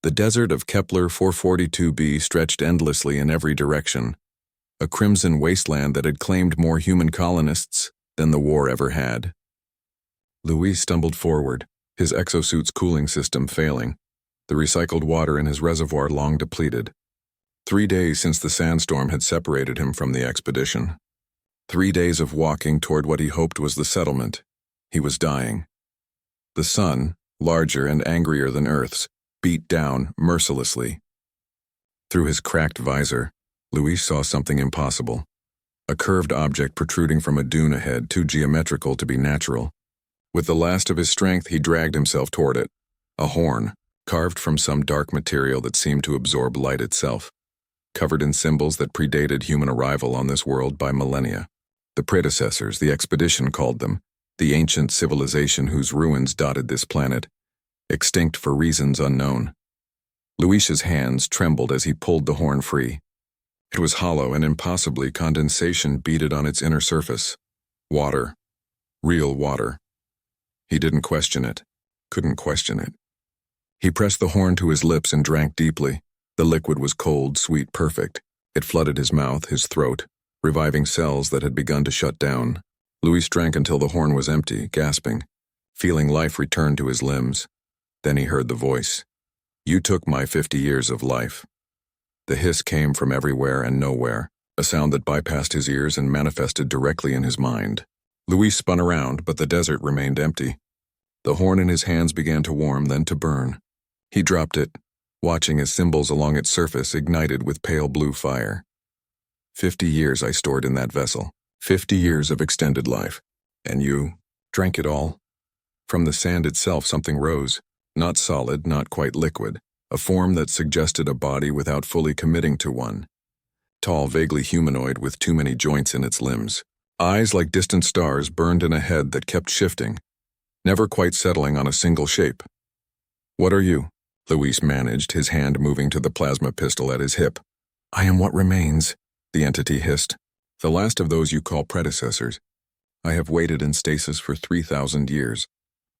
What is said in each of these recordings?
The desert of Kepler 442b stretched endlessly in every direction, a crimson wasteland that had claimed more human colonists than the war ever had. Louis stumbled forward, his exosuit's cooling system failing, the recycled water in his reservoir long depleted. 3 days since the sandstorm had separated him from the expedition. 3 days of walking toward what he hoped was the settlement. He was dying. The sun, larger and angrier than Earth's, beat down mercilessly. Through his cracked visor, Louis saw something impossible. A curved object protruding from a dune ahead, too geometrical to be natural. With the last of his strength, he dragged himself toward it. A horn, carved from some dark material that seemed to absorb light itself, covered in symbols that predated human arrival on this world by millennia. The predecessors, the expedition called them, the ancient civilization whose ruins dotted this planet, extinct for reasons unknown. Louis's hands trembled as he pulled the horn free. It was hollow and impossibly condensation beaded on its inner surface. Water. Real water. He didn't question it. Couldn't question it. He pressed the horn to his lips and drank deeply. The liquid was cold, sweet, perfect. It flooded his mouth, his throat, reviving cells that had begun to shut down. Louis drank until the horn was empty, gasping, feeling life return to his limbs. Then he heard the voice. "You took my 50 years of life." The hiss came from everywhere and nowhere, a sound that bypassed his ears and manifested directly in his mind. Louis spun around, but the desert remained empty. The horn in his hands began to warm, then to burn. He dropped it, watching as symbols along its surface ignited with pale blue fire. 50 years I stored in that vessel. 50 years of extended life. And you drank it all? From the sand itself something rose. Not solid, not quite liquid, a form that suggested a body without fully committing to one. Tall, vaguely humanoid with too many joints in its limbs. Eyes like distant stars burned in a head that kept shifting, never quite settling on a single shape. "What are you?" Louis managed, his hand moving to the plasma pistol at his hip. "I am what remains," the entity hissed. "The last of those you call predecessors. I have waited in stasis for 3,000 years.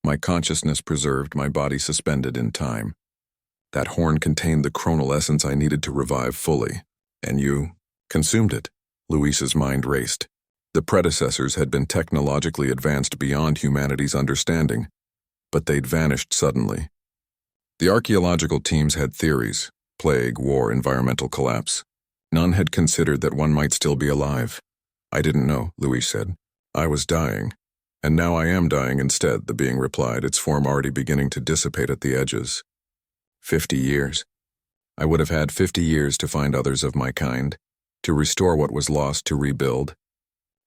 My consciousness preserved, my body suspended in time. That horn contained the chronal essence I needed to revive fully. And you consumed it." Louis's mind raced. The predecessors had been technologically advanced beyond humanity's understanding, but they'd vanished suddenly. The archaeological teams had theories: plague, war, environmental collapse. None had considered that one might still be alive. "I didn't know," Louis said. "I was dying. And now I am dying instead," the being replied, its form already beginning to dissipate at the edges. 50 years. I would have had 50 years to find others of my kind, to restore what was lost, to rebuild.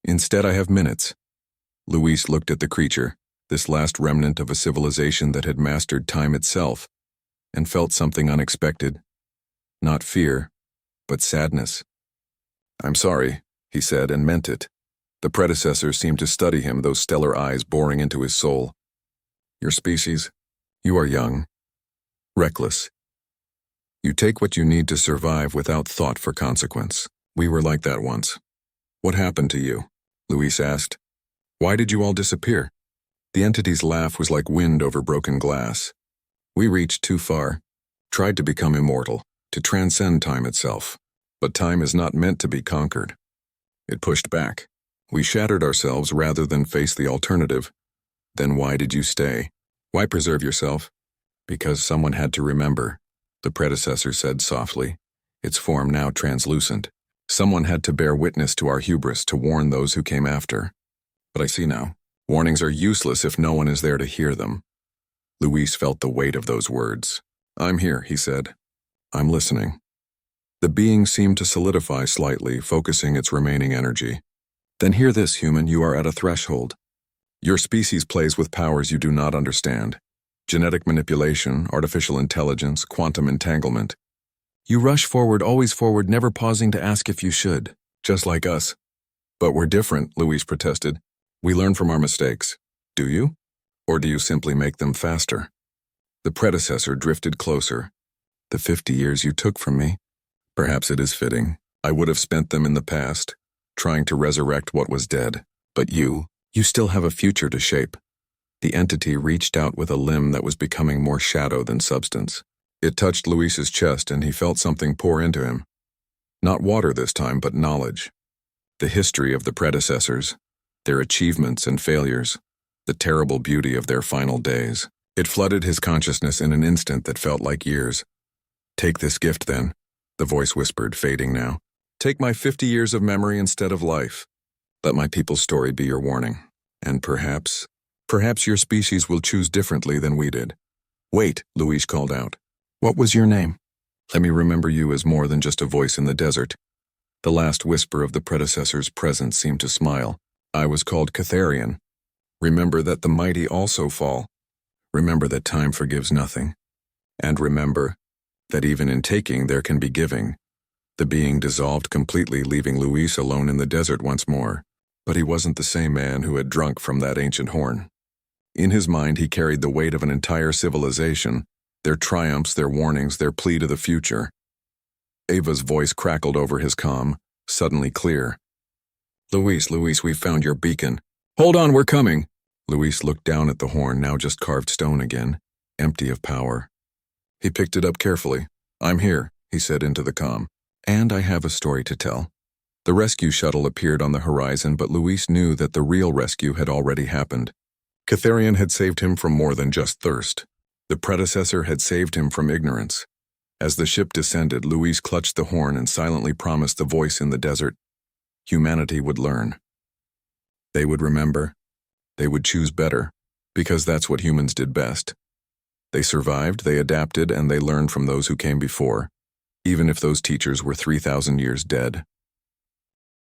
Instead I have minutes. Louis looked at the creature, this last remnant of a civilization that had mastered time itself, and felt something unexpected. Not fear, but sadness. "I'm sorry," he said, and meant it. The predecessor seemed to study him, those stellar eyes boring into his soul. "Your species, you are young, reckless. You take what you need to survive without thought for consequence. We were like that once." "What happened to you?" Louis asked. "Why did you all disappear?" The entity's laugh was like wind over broken glass. "We reached too far, tried to become immortal, to transcend time itself. But time is not meant to be conquered." It pushed back. "We shattered ourselves rather than face the alternative. Then why did you stay? Why preserve yourself?" "Because someone had to remember," the predecessor said softly, its form now translucent. "Someone had to bear witness to our hubris, to warn those who came after. But I see now. Warnings are useless if no one is there to hear them." Louis felt the weight of those words. "I'm here," he said. "I'm listening." The being seemed to solidify slightly, focusing its remaining energy. "Then hear this, human, you are at a threshold. Your species plays with powers you do not understand. Genetic manipulation, artificial intelligence, quantum entanglement. You rush forward, always forward, never pausing to ask if you should. Just like us." "But we're different," Louis protested. "We learn from our mistakes." "Do you? Or do you simply make them faster?" The predecessor drifted closer. "The 50 years you took from me. Perhaps it is fitting. I would have spent them in the past, trying to resurrect what was dead. But you still have a future to shape." The entity reached out with a limb that was becoming more shadow than substance. It touched Luis's chest and he felt something pour into him. Not water this time, but knowledge. The history of the predecessors, their achievements and failures, the terrible beauty of their final days. It flooded his consciousness in an instant that felt like years. "Take this gift, then," the voice whispered, fading now. "Take my 50 years of memory instead of life. Let my people's story be your warning. And perhaps your species will choose differently than we did." "Wait," Luis called out. "What was your name?" "Let me remember you as more than just a voice in the desert." The last whisper of the predecessor's presence seemed to smile. "I was called Catharian. Remember that the mighty also fall. Remember that time forgives nothing. And remember that even in taking there can be giving." The being dissolved completely, leaving Luis alone in the desert once more. But he wasn't the same man who had drunk from that ancient horn. In his mind he carried the weight of an entire civilization, their triumphs, their warnings, their plea to the future. Ava's voice crackled over his comm, suddenly clear. Luis, we've found your beacon." "Hold on, we're coming." Luis looked down at the horn, now just carved stone again, empty of power. He picked it up carefully. "I'm here," he said into the comm. "And I have a story to tell." The rescue shuttle appeared on the horizon, but Luis knew that the real rescue had already happened. Catharian had saved him from more than just thirst. The predecessor had saved him from ignorance. As the ship descended, Luis clutched the horn and silently promised the voice in the desert. Humanity would learn. They would remember. They would choose better, because that's what humans did best. They survived, they adapted, and they learned from those who came before, even if those teachers were 3,000 years dead.